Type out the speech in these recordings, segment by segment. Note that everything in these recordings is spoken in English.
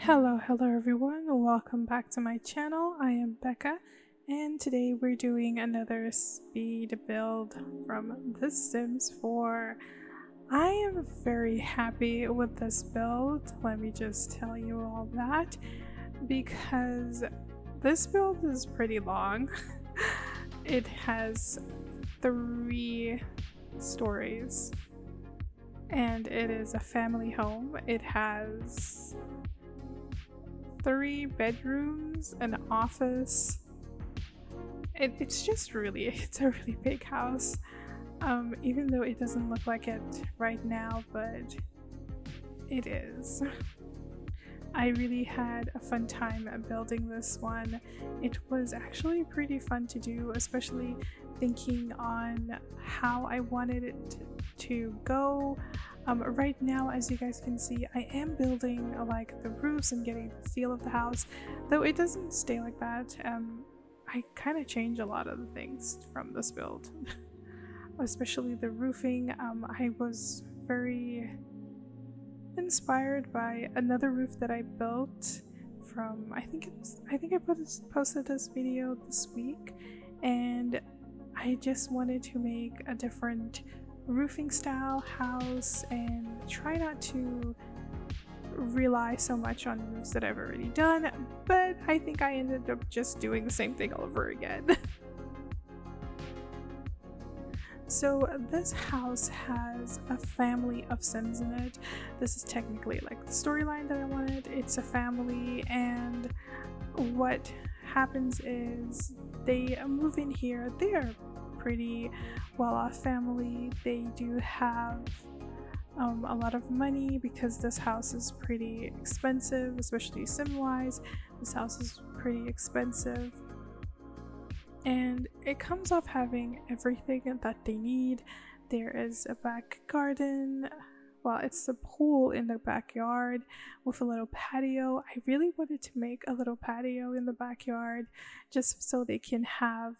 Hello everyone, welcome back to my channel. I am Becca and today we're doing another speed build from The Sims 4. I am very happy with this build, let me just tell you all that, because this build is pretty long. It has 3 stories and it is a family home. It has 3 bedrooms, an office. It's a really big house, even though it doesn't look like it right now, but it is. I really had a fun time building this one. It was actually pretty fun to do, especially thinking on how I wanted it to go. Right now, as you guys can see, I am building like the roofs and getting the feel of the house, though it doesn't stay like that. I kind of change a lot of the things from this build, especially the roofing. I was very inspired by another roof that I built from, I think I posted this video this week, and I just wanted to make a different roofing style house and try not to rely so much on roofs that I've already done, but I think I ended up just doing the same thing over again. So this house has a family of Sims in it. This is technically like the storyline that I wanted. It's a family, and what happens is they move in here. They are pretty well-off family. They do have a lot of money because this house is pretty expensive, especially sim-wise. This house is pretty expensive, and it comes off having everything that they need. There is a back garden. Well, it's a pool in the backyard with a little patio. I really wanted to make a little patio in the backyard just so they can have,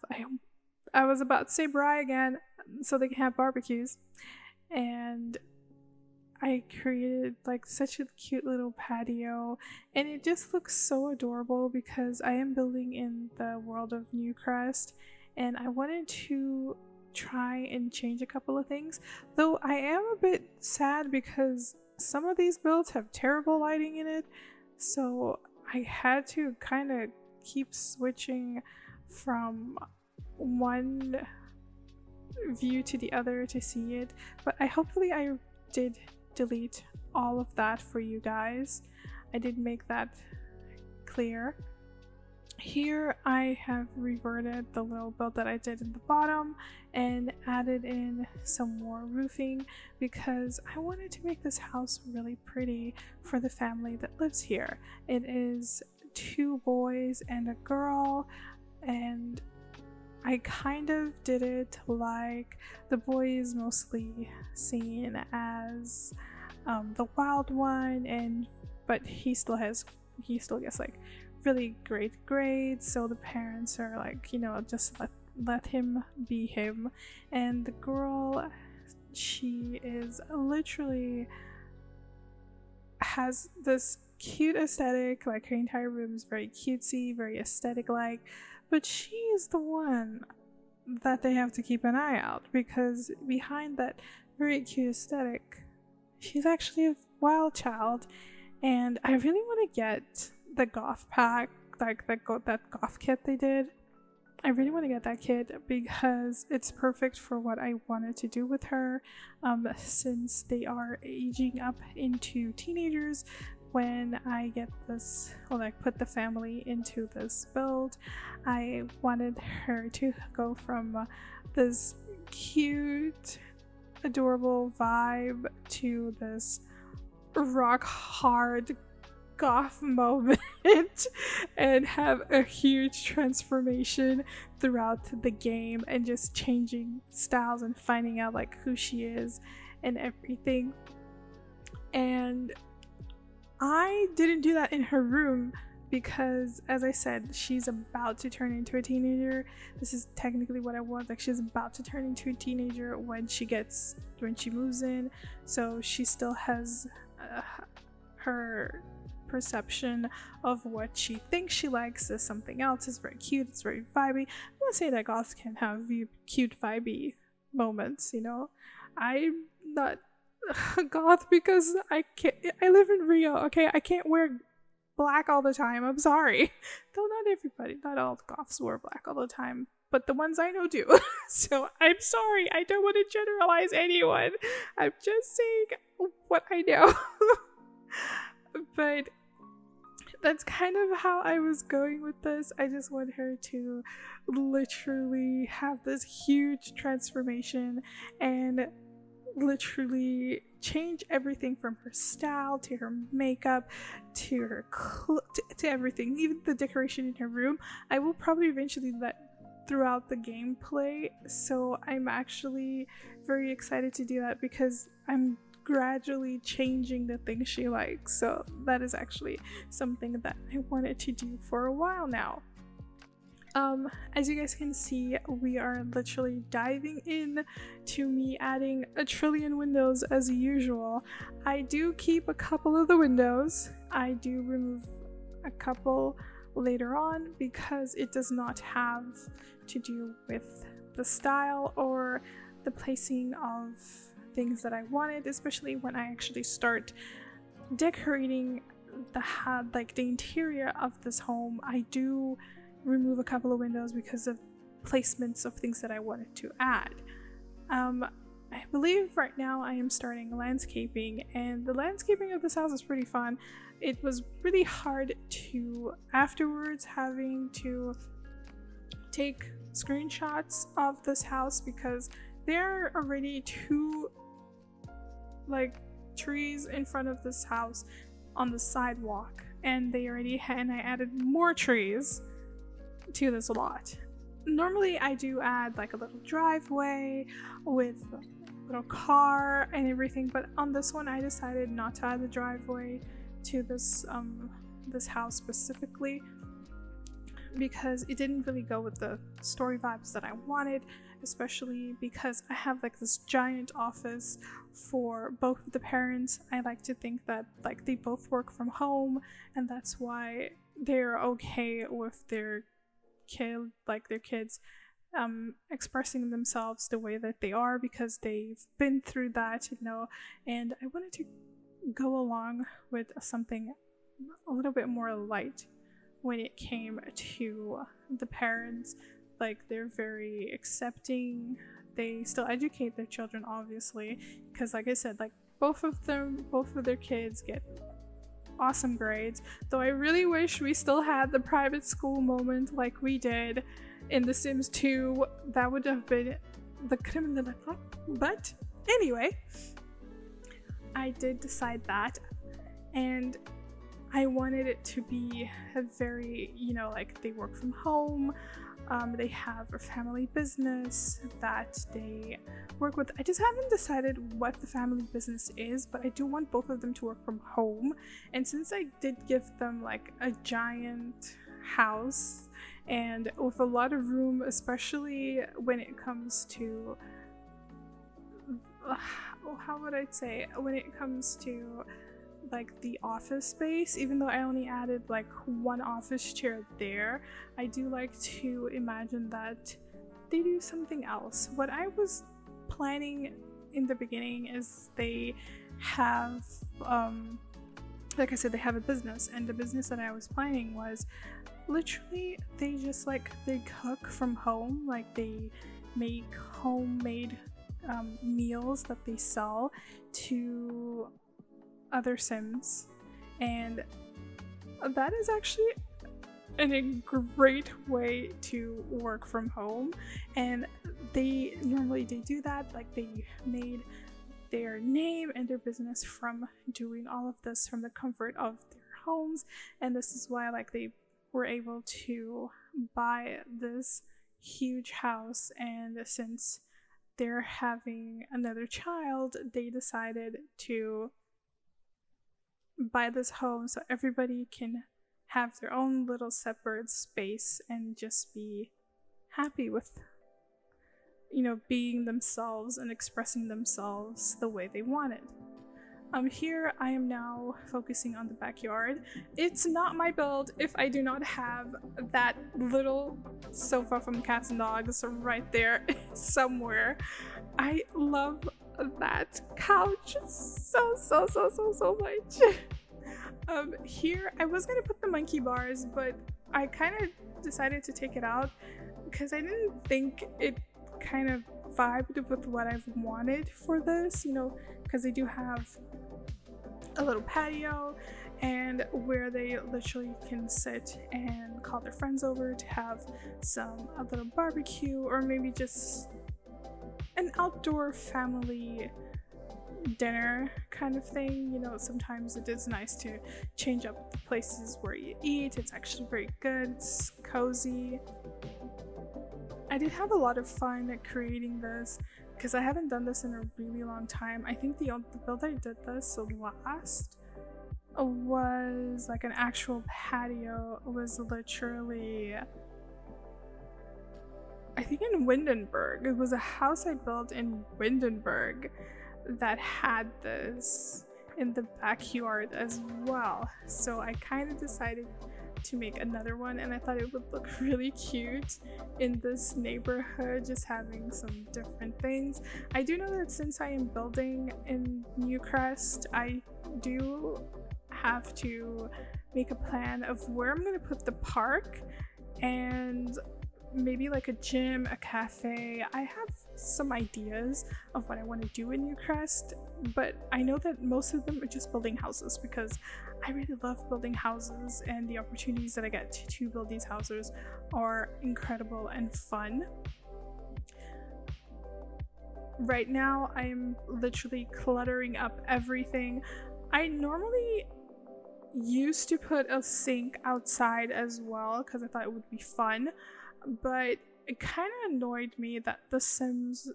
I was about to say braai again, so they can have barbecues. And I created like such a cute little patio, and it just looks so adorable because I am building in the world of Newcrest, and I wanted to try and change a couple of things, though I am a bit sad because some of these builds have terrible lighting in it, so I had to kind of keep switching from one view to the other to see it, but hopefully I did delete all of that for you guys. I did make that clear. Here I have reverted the little build that I did in the bottom and added in some more roofing because I wanted to make this house really pretty for the family that lives here. It is 2 boys and a girl, and I kind of did it like the boy is mostly seen as the wild one, but he still gets like really great grades, so the parents are like, you know, just let him be him. And the girl, she is literally has this cute aesthetic, like her entire room is very cutesy, very aesthetic like, but she is the one that they have to keep an eye out because behind that very cute aesthetic, she's actually a wild child. And I really want to get the goth pack, like that goth kit they did. I really want to get that kit because it's perfect for what I wanted to do with her, since they are aging up into teenagers. When I get this, or like put the family into this build, I wanted her to go from this cute, adorable vibe to this rock hard goth moment and have a huge transformation throughout the game and just changing styles and finding out like who she is and everything. And I didn't do that in her room because, as I said, she's about to turn into a teenager. This is technically what I want. Like, she's about to turn into a teenager when she moves in, so she still has her perception of what she thinks she likes as something else. It's very cute, it's very vibey. I'm not saying that goths can have cute vibey moments, you know. I'm not a goth because I live in Rio, okay? I can't wear black all the time. I'm sorry. Though not everybody, not all goths wear black all the time, but the ones I know do. So I'm sorry. I don't want to generalize anyone. I'm just saying what I know. But that's kind of how I was going with this. I just want her to literally have this huge transformation and literally change everything from her style to her makeup to her to everything, even the decoration in her room. I will probably eventually do that throughout the gameplay, so I'm actually very excited to do that because I'm gradually changing the things she likes. So that is actually something that I wanted to do for a while now. As you guys can see, we are literally diving in to me adding a trillion windows as usual. I do keep a couple of the windows. I do remove a couple later on because it does not have to do with the style or the placing of things that I wanted, especially when I actually start decorating the interior of this home. I do remove a couple of windows because of placements of things that I wanted to add. I believe right now I am starting landscaping, and the landscaping of this house is pretty fun. It was really hard to afterwards having to take screenshots of this house because there are already two trees in front of this house on the sidewalk, and I added more trees to this lot. Normally I do add like a little driveway with a little car and everything, but on this one I decided not to add the driveway to this house specifically because it didn't really go with the story vibes that I wanted, especially because I have like this giant office for both of the parents. I like to think that like they both work from home, and that's why they're okay with their kids expressing themselves the way that they are because they've been through that, you know. And I wanted to go along with something a little bit more light when it came to the parents. Like, they're very accepting. They still educate their children, obviously, because like I said, like both of their kids get awesome grades, though I really wish we still had the private school moment like we did in The Sims 2. That would have been the creme de la creme. But anyway, I did decide that, and I wanted it to be a very, you know, like they work from home, they have a family business that they work with. I just haven't decided what the family business is, but I do want both of them to work from home. And since I did give them like a giant house and with a lot of room, especially when it comes to how would I say, when it comes to like the office space, even though I only added like one office chair there, I do like to imagine that they do something else. What I was planning in the beginning is they have like I said, they have a business, and the business that I was planning was literally they cook from home, like they make homemade meals that they sell to other Sims, and that is actually a great way to work from home. And they do that, like they made their name and their business from doing all of this from the comfort of their homes, and this is why like they were able to buy this huge house. And since they're having another child, they decided to buy this home so everybody can have their own little separate space and just be happy with, you know, being themselves and expressing themselves the way they wanted. Here I am now focusing on the backyard. It's not my build if I do not have that little sofa from Cats and Dogs right there somewhere. I love that couch so much. Here I was gonna put the monkey bars, but I kind of decided to take it out because I didn't think it kind of vibed with what I've wanted for this, you know, because they do have a little patio and where they literally can sit and call their friends over to have a little barbecue, or maybe just an outdoor family dinner kind of thing. You know, sometimes it is nice to change up the places where you eat. It's actually very good, it's cozy. I did have a lot of fun at creating this because I haven't done this in a really long time. I think the build I did this last was like an actual patio. It was literally, I think, in Windenburg. It was a house I built in Windenburg that had this in the backyard as well. So I kind of decided to make another one, and I thought it would look really cute in this neighborhood, just having some different things. I do know that since I am building in Newcrest, I do have to make a plan of where I'm going to put the park and maybe like a gym, a cafe. I have some ideas of what I want to do in Newcrest, but I know that most of them are just building houses because I really love building houses, and the opportunities that I get to build these houses are incredible and fun. Right now, I'm literally cluttering up everything. I normally used to put a sink outside as well because I thought it would be fun, but it kind of annoyed me that The Sims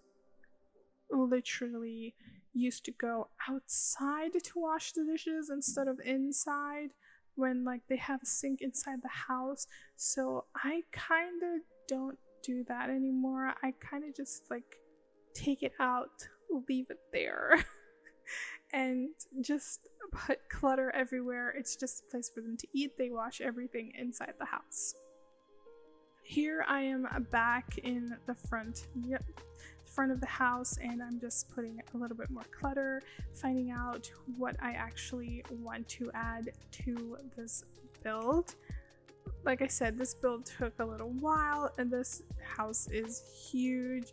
literally used to go outside to wash the dishes instead of inside when like they have a sink inside the house. So I kind of don't do that anymore. I kind of just like take it out, leave it there and just put clutter everywhere. It's just a place for them to eat. They wash everything inside the house. Here I am back in the front of the house, and I'm just putting a little bit more clutter, finding out what I actually want to add to this build. Like I said, this build took a little while, and this house is huge,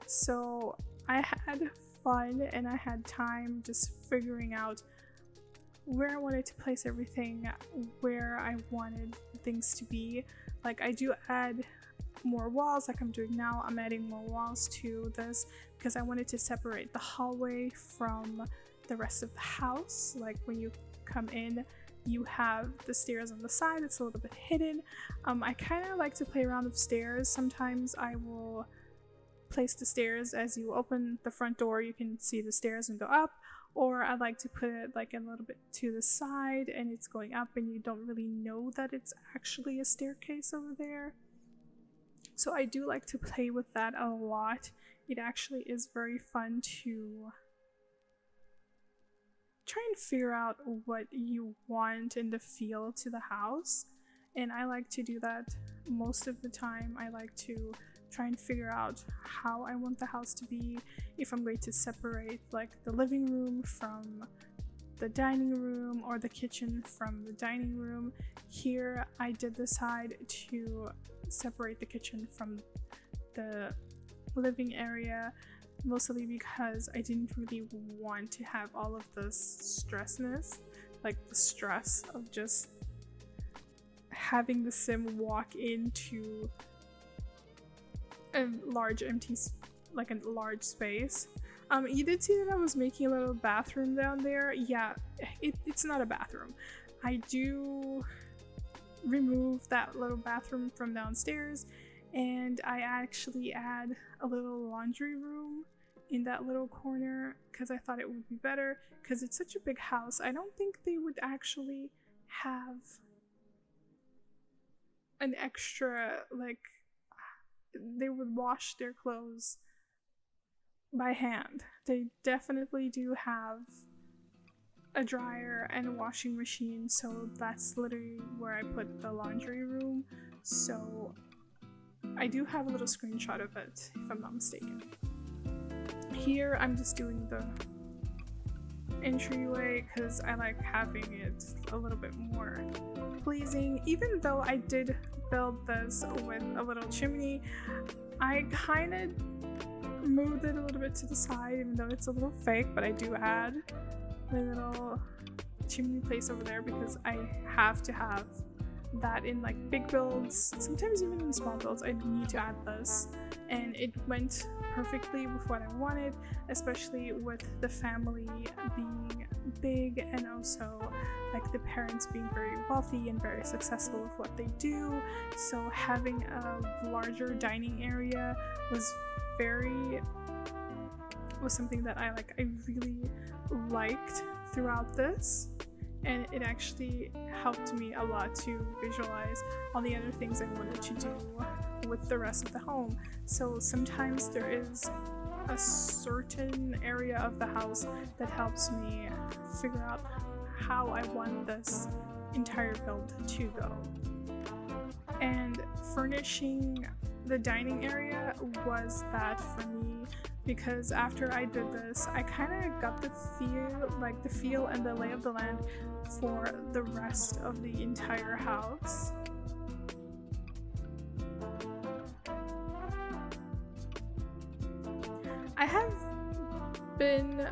so I had fun and I had time just figuring out where I wanted to place everything, where I wanted things to be. Like, I do add more walls like I'm doing now. I'm adding more walls to this because I wanted to separate the hallway from the rest of the house. Like, when you come in, you have the stairs on the side. It's a little bit hidden. I kind of like to play around with stairs. Sometimes I will place the stairs as you open the front door. You can see the stairs and go up, or I like to put it like a little bit to the side and it's going up and you don't really know that it's actually a staircase over there. So I do like to play with that a lot. It actually is very fun to try and figure out what you want in the feel to the house, and I like to do that most of the time. I like to try and figure out how I want the house to be, if I'm going to separate like the living room from the dining room or the kitchen from the dining room. Here I did decide to separate the kitchen from the living area, mostly because I didn't really want to have all of this stressness, like the stress of just having the sim walk into a large empty, like a large space. You did see that I was making a little bathroom down there. Yeah, it's not a bathroom. I do remove that little bathroom from downstairs, and I actually add a little laundry room in that little corner because I thought it would be better, because it's such a big house. I don't think they would actually have an extra, like, they would wash their clothes by hand. They definitely do have a dryer and a washing machine, so that's literally where I put the laundry room. So I do have a little screenshot of it, if I'm not mistaken. Here I'm just doing the entryway because I like having it a little bit more pleasing. Even though I did build this with a little chimney, I kind of moved it a little bit to the side, even though it's a little fake, but I do add my little chimney place over there because I have to have that in like big builds. Sometimes even in small builds I need to add this, and it went perfectly with what I wanted, especially with the family being big and also like the parents being very wealthy and very successful with what they do. So having a larger dining area was something that I really liked throughout this, and it actually helped me a lot to visualize all the other things I wanted to do with the rest of the home. So sometimes there is a certain area of the house that helps me figure out how I want this entire build to go. And furnishing the dining area was that for me, because after I did this, I kind of got the feel and the lay of the land for the rest of the entire house. I have been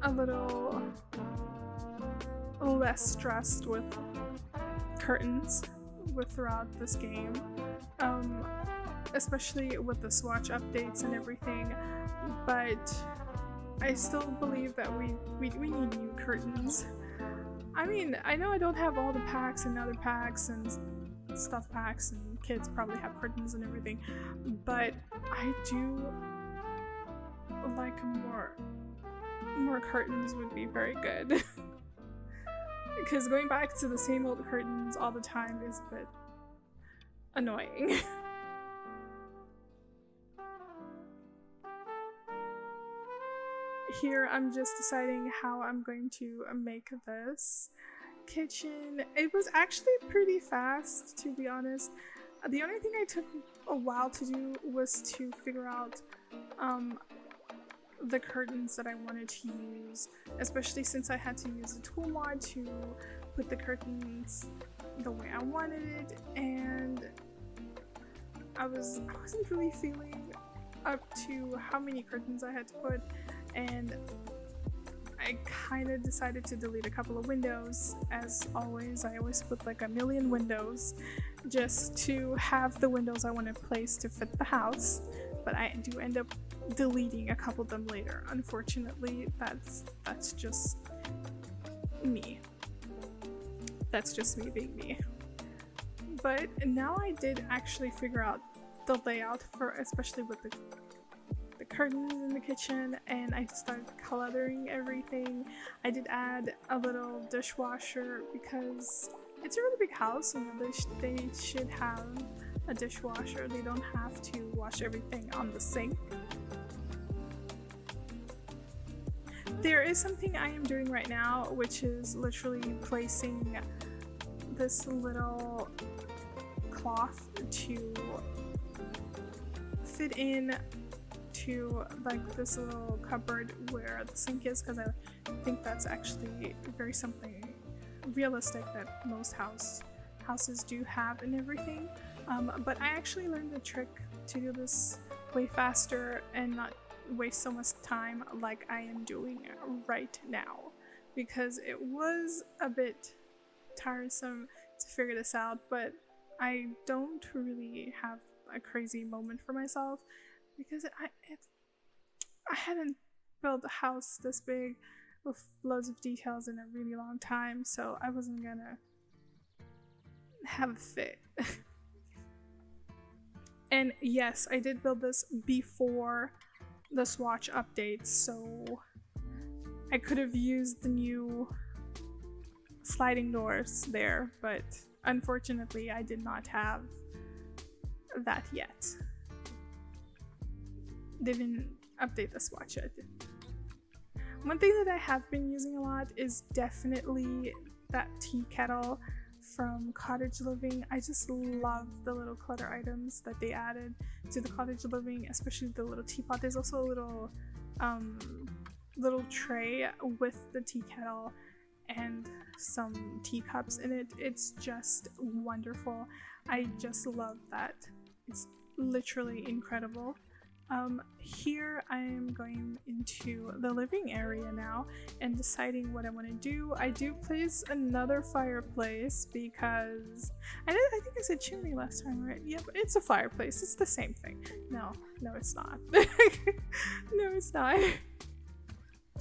a little less stressed with curtains throughout this game, especially with the swatch updates and everything, but I still believe that we need new curtains. I mean, I know I don't have all the packs and other packs and stuff packs, and kids probably have curtains and everything, but I do like more curtains would be very good. Because going back to the same old curtains all the time is a bit annoying. Here I'm just deciding how I'm going to make this kitchen. It was actually pretty fast, to be honest. The only thing I took a while to do was to figure out the curtains that I wanted to use, especially since I had to use a tool mod to put the curtains the way I wanted it, and I wasn't really feeling up to how many curtains I had to put, and I kind of decided to delete a couple of windows. As always, I always put like a million windows just to have the windows I want to place to fit the house, but I do end up deleting a couple of them later. Unfortunately, that's just me. That's just me being me. But now I did actually figure out the layout for, especially with the curtains in the kitchen, and I just started cluttering everything. I did add a little dishwasher because it's a really big house, and they should have a dishwasher. They don't have to wash everything on the sink. There is something I am doing right now, which is literally placing this little cloth to fit in to like this little cupboard where the sink is, because I think that's actually very something realistic that most houses do have and everything. But I actually learned the trick to do this way faster and not waste so much time like I am doing right now, because it was a bit tiresome to figure this out. But I don't really have a crazy moment for myself, because I hadn't built a house this big with loads of details in a really long time, so I wasn't gonna have a fit. And yes, I did build this before the swatch updates, so I could have used the new sliding doors there, but unfortunately I did not have that yet. They didn't update the swatch yet. One thing that I have been using a lot is definitely that tea kettle from Cottage Living. I just love the little clutter items that they added to the Cottage Living, especially the little teapot. There's also a little tray with the tea kettle and some teacups in it. It's just wonderful. I just love that. It's literally incredible. Here I am going into the living area now and deciding what I want to do. I do place another fireplace because I think I said chimney last time, right? Yeah, but it's a fireplace. It's the same thing. No, it's not. No, it's not.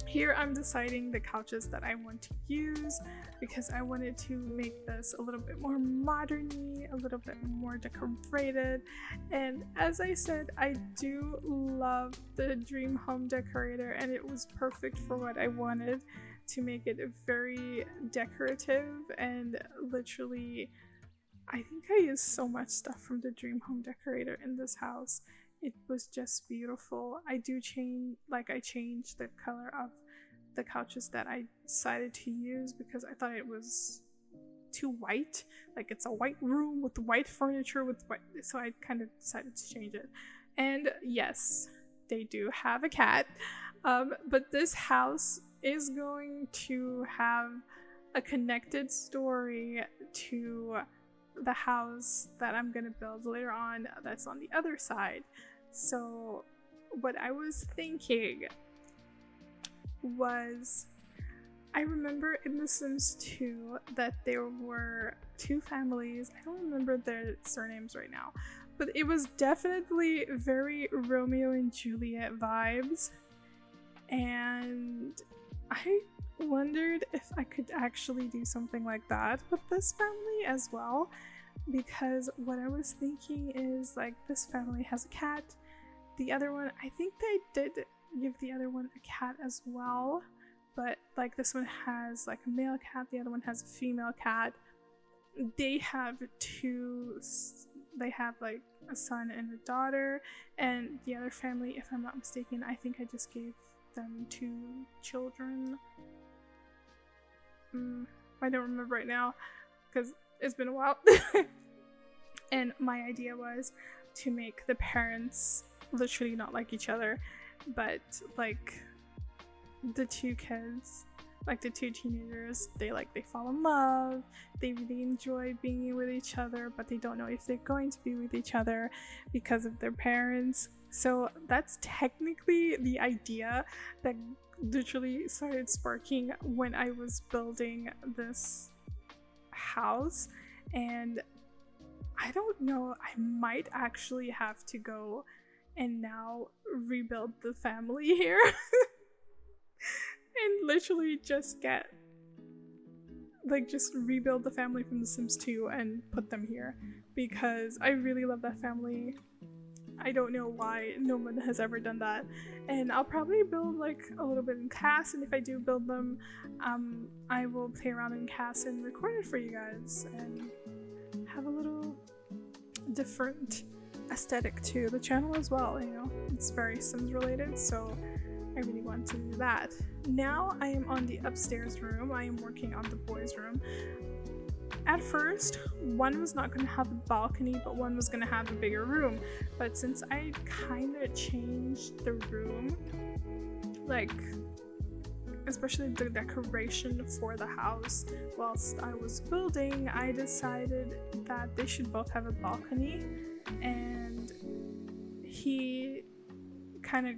Here I'm deciding the couches that I want to use because I wanted to make this a little bit more modern-y, a little bit more decorated. And as I said, I do love the Dream Home Decorator, and it was perfect for what I wanted to make it very decorative. And literally, I think I used so much stuff from the Dream Home Decorator in this house. It was just beautiful. I changed the color of the couches that I decided to use because I thought it was too white. Like, it's a white room with white furniture with white, so I kind of decided to change it. And yes, they do have a cat, but this house is going to have a connected story to the house that I'm gonna build later on that's on the other side. So what I was thinking was, I remember in The Sims 2 that there were two families. I don't remember their surnames right now, but it was definitely very Romeo and Juliet vibes, and I wondered if I could actually do something like that with this family as well, because what I was thinking is, like, this family has a cat. The other one, I think they did give the other one a cat as well, but like this one has like a male cat, the other one has a female cat. They have like a son and a daughter, and the other family, if I'm not mistaken, I think I just gave them 2 children. I don't remember right now because it's been a while. And my idea was to make the parents literally not like each other, but like the 2 kids, like the 2 teenagers, they fall in love, they really enjoy being with each other, but they don't know if they're going to be with each other because of their parents. So that's technically the idea that literally started sparking when I was building this house. And I don't know, I might actually have to go and now rebuild the family here. And literally just rebuild the family from The Sims 2 and put them here, because I really love that family. I don't know why no one has ever done that. And I'll probably build like a little bit in CAS, and if I do build them, I will play around in CAS and record it for you guys and have a little different aesthetic to the channel as well. You know, it's very Sims related, so I really want to do that. Now I am on the upstairs room. I am working on the boys' room. At first, one was not going to have a balcony, but one was going to have a bigger room. But since I kind of changed the room, like especially the decoration for the house whilst I was building, I decided that they should both have a balcony, and he kind of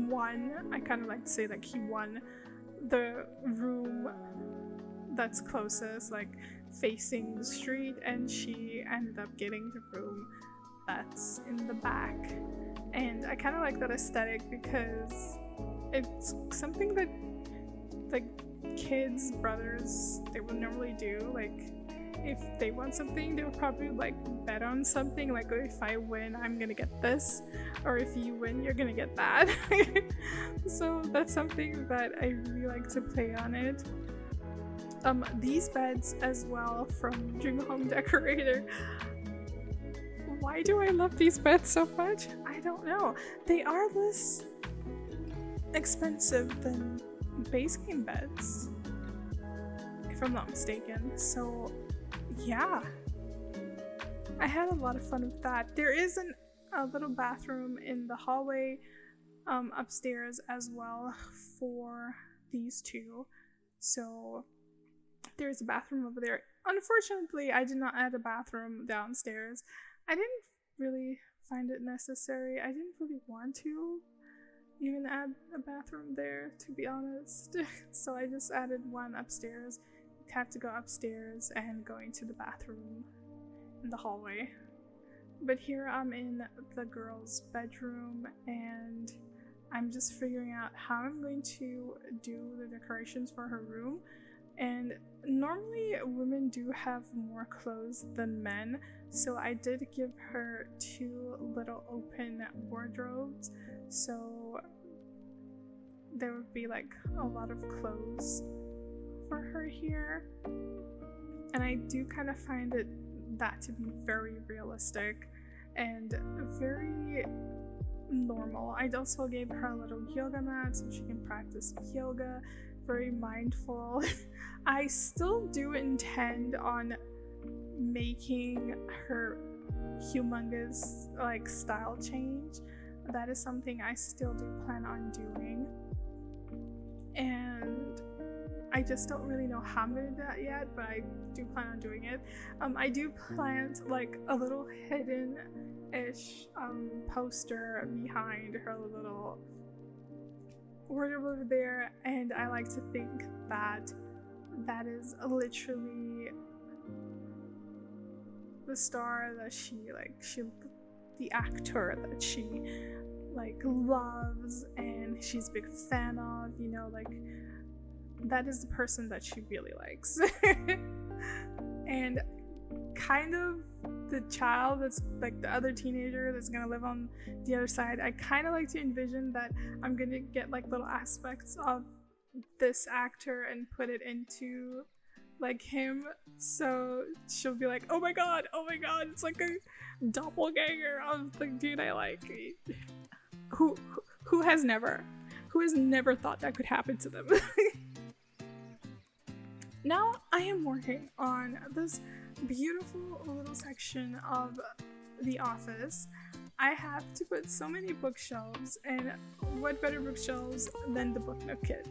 won. I kind of like to say like he won the room that's closest, like facing the street, and she ended up getting the room that's in the back. And I kind of like that aesthetic because it's something that like kids, brothers, they would normally do. Like if they want something, they would probably like bet on something, like, oh, if I win I'm gonna get this, or if you win you're gonna get that. So that's something that I really like to play on it. These beds as well from Dream Home Decorator. Why do I love these beds so much? I don't know. They are less expensive than base game beds, if I'm not mistaken. So yeah, I had a lot of fun with that. There is a little bathroom in the hallway upstairs as well for these two. So there's a bathroom over there. Unfortunately, I did not add a bathroom downstairs. I didn't really find it necessary. I didn't really want to even add a bathroom there, to be honest. So I just added one upstairs. You have to go upstairs and go into the bathroom in the hallway. But here I'm in the girl's bedroom, and I'm just figuring out how I'm going to do the decorations for her room. And normally women do have more clothes than men, so I did give her 2 little open wardrobes, so there would be like a lot of clothes for her here. And I do kind of find that to be very realistic and very normal. I also gave her a little yoga mat so she can practice yoga. Very mindful. I still do intend on making her humongous like style change. That is something I still do plan on doing, and I just don't really know how I'm gonna do that yet, but I do plan on doing it. I do plant like a little hidden-ish poster behind her little wardrobe over there, and I like to think that that is literally the star that the actor that she like loves and she's a big fan of, you know, like that is the person that she really likes. And kind of the child that's like the other teenager that's gonna live on the other side, I kind of like to envision that I'm gonna get like little aspects of this actor and put it into like him, so she'll be like, oh my god, it's like a doppelganger of the dude I like. Who has never thought that could happen to them. Now I am working on this beautiful little section of the office. I have to put so many bookshelves, and what better bookshelves than the Book Nook kit,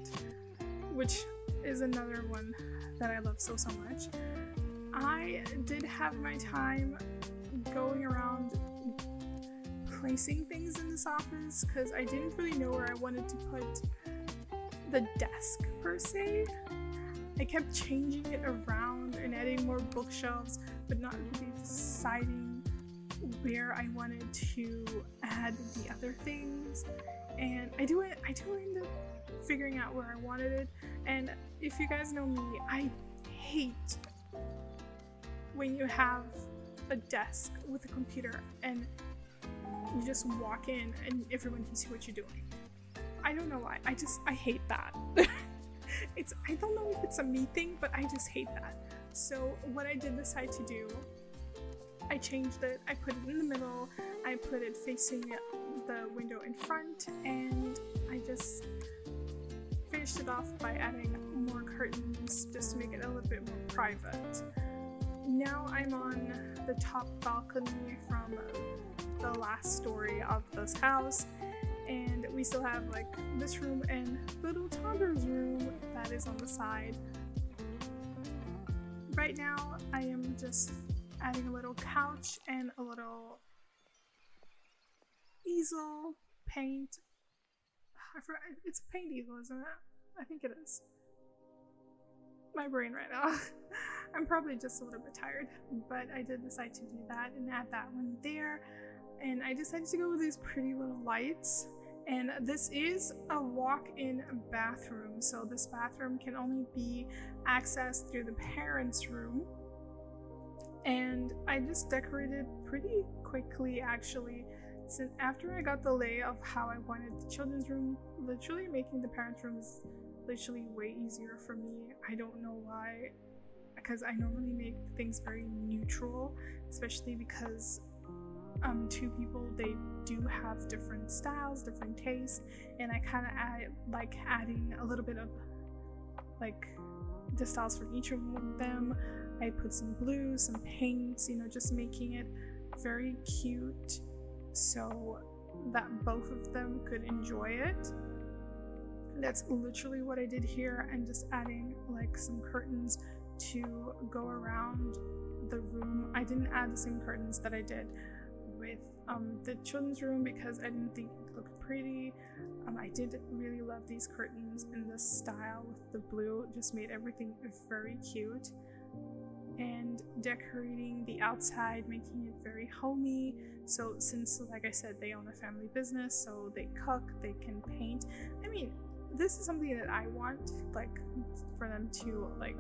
which is another one that I love so much. I did have my time going around placing things in this office because I didn't really know where I wanted to put the desk per se. I kept changing it around and adding more bookshelves, but not really deciding where I wanted to add the other things. And I do end up figuring out where I wanted it. And if you guys know me, I hate when you have a desk with a computer and you just walk in and everyone can see what you're doing. I don't know why. I hate that. I don't know if it's a me thing, but I just hate that. So what I did decide to do, I changed it. I put it in the middle. I put it facing the window in front, and I just finished it off by adding more curtains just to make it a little bit more private. Now I'm on the top balcony from the last story of this house, and we still have like this room and little toddler's room that is on the side. Right now I am just adding a little couch and a little easel paint. It's a paint easel, isn't it? I think it is. My brain right now. I'm probably just a little bit tired, but I did decide to do that and add that one there. And I decided to go with these pretty little lights. And this is a walk-in bathroom, so this bathroom can only be accessed through the parents' room. And I just decorated pretty quickly, actually. Since after I got the lay of how I wanted the children's room, literally making the parents' room is literally way easier for me. I don't know why, because I normally make things very neutral, especially because two people, they do have different styles, different tastes, and I kind of like adding a little bit of like the styles from each of them. I put some blues, some pinks, you know, just making it very cute so that both of them could enjoy it. That's literally what I did here. I'm just adding like some curtains to go around the room. I didn't add the same curtains that I did with the children's room because I didn't think it looked pretty. I did really love these curtains in this style with the blue. It just made everything very cute. And decorating the outside, making it very homey. So since, like I said, they own a family business, so they cook, they can paint. I mean, this is something that I want, like, for them to like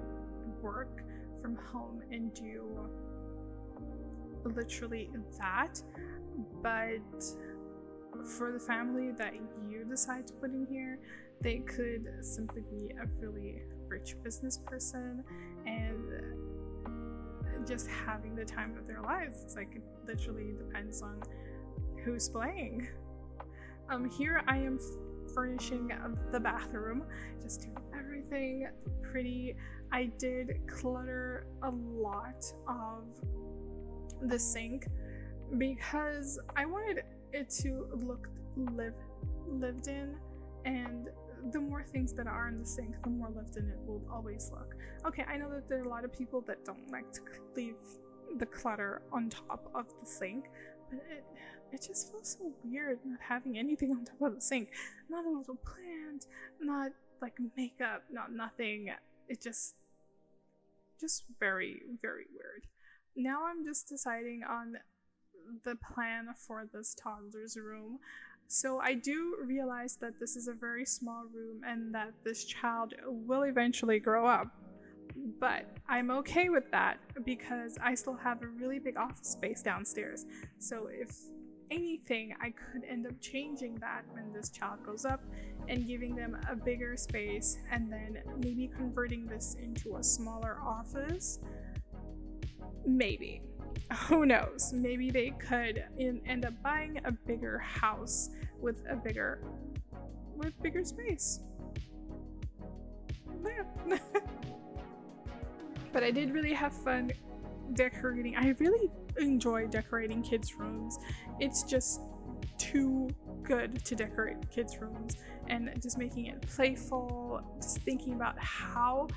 work from home and do literally that. But for the family that you decide to put in here, they could simply be a really rich business person and just having the time of their lives. It's like, it literally depends on who's playing. Here I am furnishing the bathroom, just doing everything pretty. I did clutter a lot of the sink because I wanted it to look lived in, and the more things that are in the sink, the more lived in it will always look. Okay, I know that there are a lot of people that don't like to leave the clutter on top of the sink, but it just feels so weird not having anything on top of the sink. Not a little plant, not like makeup, not nothing. It just very, very weird. Now I'm just deciding on the plan for this toddler's room. So I do realize that this is a very small room and that this child will eventually grow up. But I'm okay with that because I still have a really big office space downstairs. So if anything, I could end up changing that when this child grows up and giving them a bigger space, and then maybe converting this into a smaller office. Maybe. Who knows? Maybe they could end up buying a bigger house with bigger space. Yeah. But I did really have fun decorating. I really enjoy decorating kids' rooms. It's just too good to decorate kids' rooms, and just making it playful, just thinking about how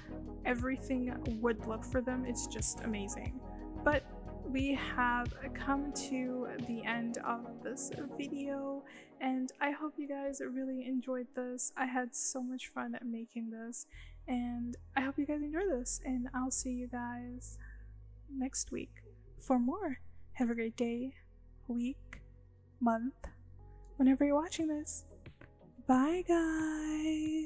everything would look for them. It's just amazing. But we have come to the end of this video, and I hope you guys really enjoyed this. I had so much fun making this, and I hope you guys enjoy this, and I'll see you guys next week for more. Have a great day, week, month, whenever you're watching this. Bye guys.